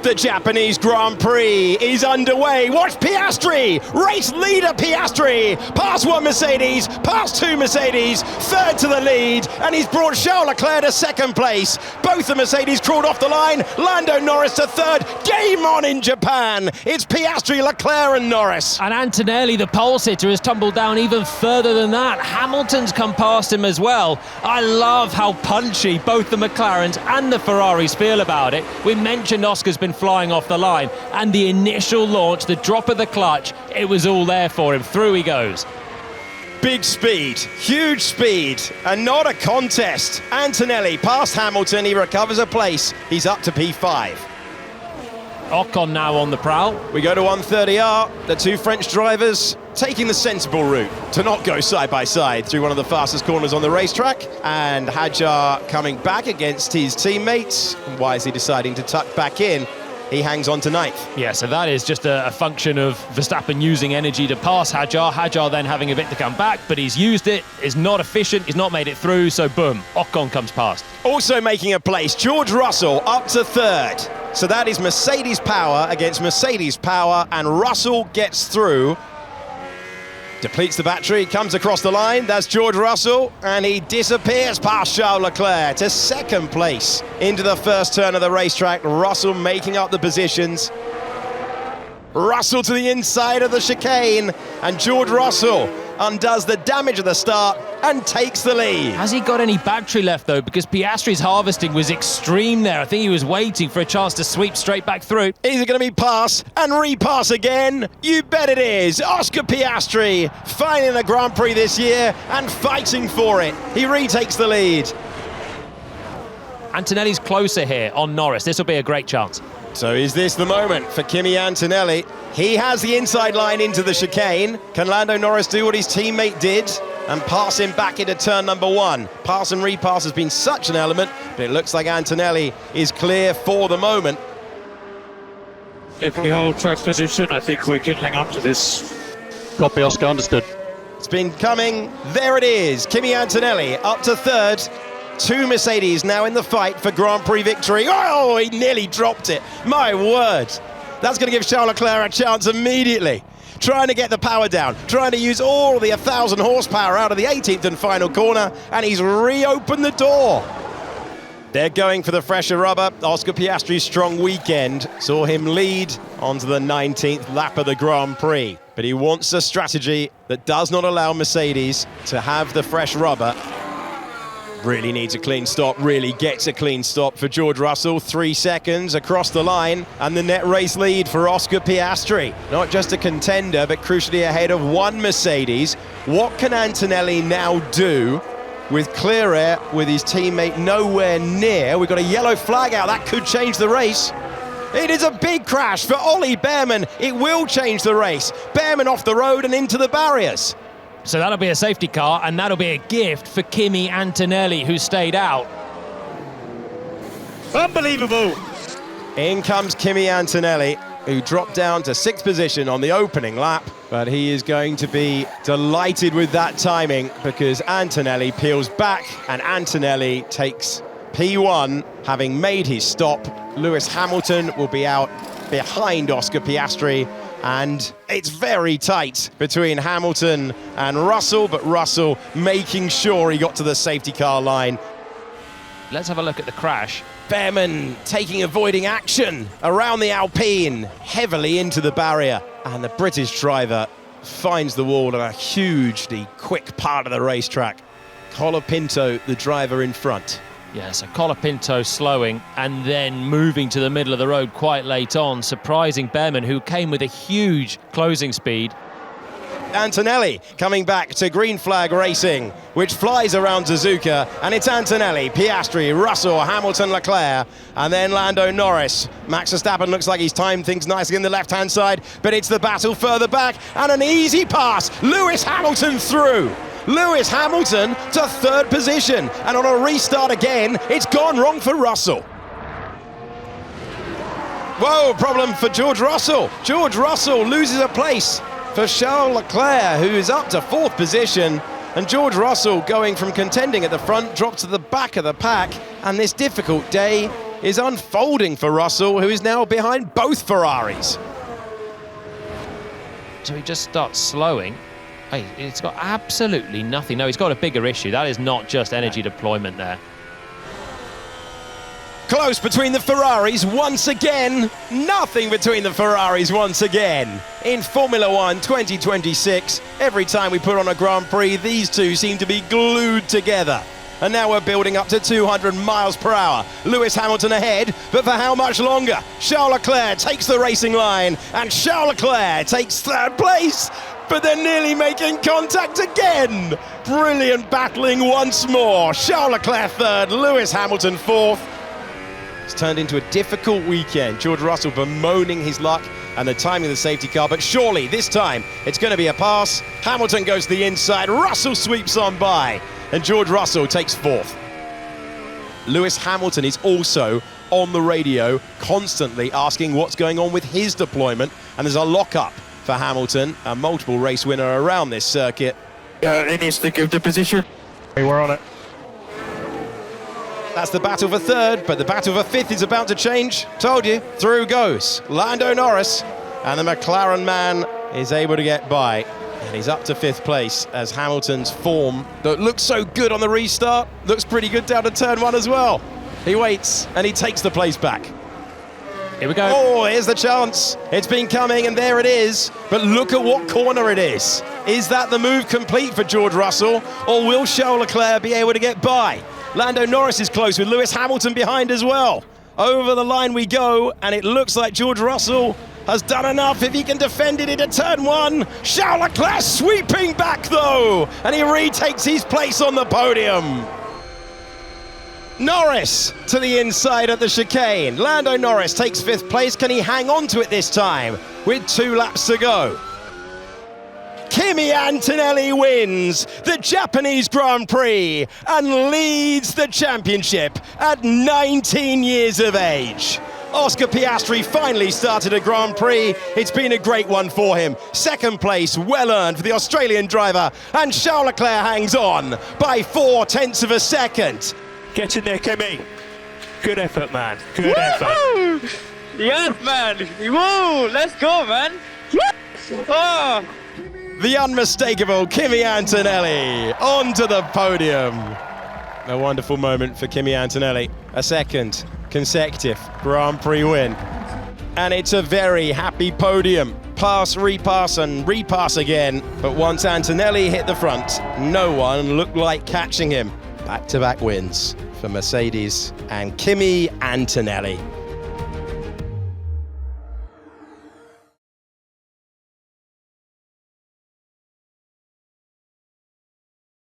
The Japanese Grand Prix is underway. Watch Piastri, race leader Piastri, past one Mercedes, past two Mercedes, third to the lead, and he's brought Charles Leclerc to second place. Both the Mercedes crawled off the line, Lando Norris to third. Game on in Japan. It's Piastri, Leclerc and Norris. And Antonelli, the pole sitter, has tumbled down even further than that. Hamilton's come past him as well. I love how punchy both the McLarens and the Ferraris feel about it. We mentioned Oscar's been flying off the line, and the initial launch, the drop of the clutch, it was all there for him. Through he goes. Big speed, huge speed, and not a contest. Antonelli past Hamilton, he recovers a place. He's up to P5. Ocon now on the prowl. We go to 130R, the two French drivers taking the sensible route to not go side by side through one of the fastest corners on the racetrack, and Hadjar coming back against his teammates. Why is he deciding to tuck back in? He hangs on to ninth. Yeah, so that is just a function of Verstappen using energy to pass Hadjar. Hadjar then having a bit to come back, but he's used it, is not efficient, he's not made it through, so boom, Ocon comes past. Also making a place, George Russell up to third. So that is Mercedes power against Mercedes power, and Russell gets through. Depletes the battery, comes across the line, that's George Russell, and he disappears past Charles Leclerc to second place into the first turn of the racetrack. Russell making up the positions. Russell to the inside of the chicane, and George Russell undoes the damage of the start and takes the lead. Has he got any battery left though? Because Piastri's harvesting was extreme there. I think he was waiting for a chance to sweep straight back through. Is it going to be pass and repass again? You bet it is. Oscar Piastri finding the Grand Prix this year and fighting for it. He retakes the lead. Antonelli's closer here on Norris. This will be a great chance. So is this the moment for Kimi Antonelli? He has the inside line into the chicane. Can Lando Norris do what his teammate did and pass him back into turn number one? Pass and repass has been such an element, but it looks like Antonelli is clear for the moment. If we hold track position, I think we can hang on to this. Copy, Oscar, understood. It's been coming. There it is. Kimi Antonelli up to third. Two Mercedes now in the fight for Grand Prix victory. Oh, he nearly dropped it. My word. That's going to give Charles Leclerc a chance immediately. Trying to get the power down, trying to use all the 1,000 horsepower out of the 18th and final corner, and he's reopened the door. They're going for the fresher rubber. Oscar Piastri's strong weekend saw him lead onto the 19th lap of the Grand Prix. But he wants a strategy that does not allow Mercedes to have the fresh rubber. Really needs a clean stop, really gets a clean stop for George Russell. 3 seconds across the line, and the net race lead for Oscar Piastri. Not just a contender, but crucially ahead of one Mercedes. What can Antonelli now do with clear air, with his teammate nowhere near? We've got a yellow flag out, that could change the race. It is a big crash for Ollie Behrman. It will change the race. Behrman off the road and into the barriers. So that'll be a safety car, and that'll be a gift for Kimi Antonelli, who stayed out. Unbelievable! In comes Kimi Antonelli, who dropped down to 6th position on the opening lap, but he is going to be delighted with that timing because Antonelli peels back and Antonelli takes P1, having made his stop. Lewis Hamilton will be out behind Oscar Piastri, and it's very tight between Hamilton and Russell, but Russell making sure he got to the safety car line. Let's have a look at the crash. Behrman taking avoiding action around the Alpine, heavily into the barrier, and the British driver finds the wall on a hugely quick part of the racetrack. Colapinto, the driver in front. Yeah, so Colapinto slowing and then moving to the middle of the road quite late on, surprising Behrman, who came with a huge closing speed. Antonelli coming back to green flag racing, which flies around Suzuka, and it's Antonelli, Piastri, Russell, Hamilton, Leclerc, and then Lando Norris. Max Verstappen looks like he's timed things nicely in the left-hand side, but it's the battle further back, and an easy pass. Lewis Hamilton through. Lewis Hamilton to 3rd position, and on a restart again, it's gone wrong for Russell. Whoa, problem for George Russell. George Russell loses a place for Charles Leclerc, who is up to 4th position, and George Russell, going from contending at the front, drops to the back of the pack, and this difficult day is unfolding for Russell, who is now behind both Ferraris. So he just starts slowing. Hey, it's got absolutely nothing. No, he's got a bigger issue. That is not just energy deployment there. Close between the Ferraris once again. Nothing between the Ferraris once again. In Formula 1 2026, every time we put on a Grand Prix, these two seem to be glued together. And now we're building up to 200 miles per hour. Lewis Hamilton ahead, but for how much longer? Charles Leclerc takes the racing line, and Charles Leclerc takes third place, but they're nearly making contact again. Brilliant battling once more. Charles Leclerc third, Lewis Hamilton fourth. It's turned into a difficult weekend. George Russell bemoaning his luck and the timing of the safety car, but surely this time it's going to be a pass. Hamilton goes to the inside, Russell sweeps on by, and George Russell takes fourth. Lewis Hamilton is also on the radio, constantly asking what's going on with his deployment, and there's a lock-up for Hamilton, a multiple race winner around this circuit. Yeah, he needs to give the position. Hey, we're on it. That's the battle for third, but the battle for fifth is about to change. Told you, through goes Lando Norris, and the McLaren man is able to get by. And he's up to fifth place as Hamilton's form that looked so good on the restart looks pretty good down to turn one as well. He waits and he takes the place back. Here we go. Oh, here's the chance. It's been coming and there it is. But look at what corner it is. Is that the move complete for George Russell, or will Charles Leclerc be able to get by? Lando Norris is close with Lewis Hamilton behind as well. Over the line we go, and it looks like George Russell has done enough if he can defend it into turn one. Charles Leclerc sweeping back though, and he retakes his place on the podium. Norris to the inside at the chicane. Lando Norris takes fifth place. Can he hang on to it this time with 2 laps to go? Kimi Antonelli wins the Japanese Grand Prix and leads the championship at 19 years of age. Oscar Piastri finally started a Grand Prix. It's been a great one for him. Second place, well earned for the Australian driver, and Charles Leclerc hangs on by 0.4 of a second. Get in there, Kimi. Good effort, man. Good effort. Yes, man. Woo! Let's go, man. Oh. The unmistakable Kimi Antonelli onto the podium. A wonderful moment for Kimi Antonelli. A second consecutive Grand Prix win. And it's a very happy podium. Pass, repass, and repass again. But once Antonelli hit the front, no one looked like catching him. Back-to-back wins for Mercedes and Kimi Antonelli.